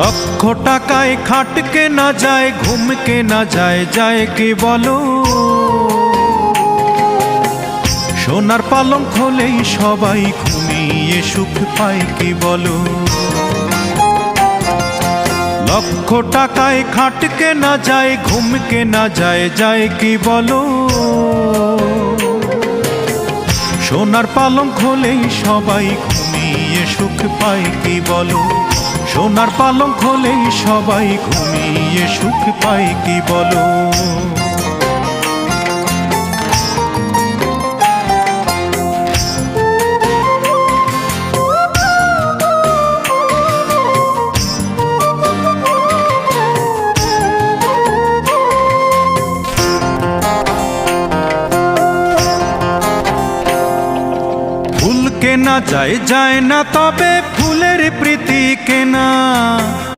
লক্ষ টাকায় খাট কেনা যায়, ঘুম কেনা যায়, যায় কি বলো? সোনার পালঙ্ক হলেই সবাই ঘুমিয়ে সুখ পায় কি বলো? লক্ষ টাকায় খাট কেনা যায়, ঘুম কেনা যায়, যায় কি বলো? সোনার পালঙ্ক হলেই সবাই ঘুমিয়ে সুখ পায় কি বলো? সোনার পালঙ্ক হলেই সবাই ঘুমিয়ে সুখ পায় কি বলো? ফুল কেনা যায়, যায় না, তবে ফুলের প্রীতি কেনা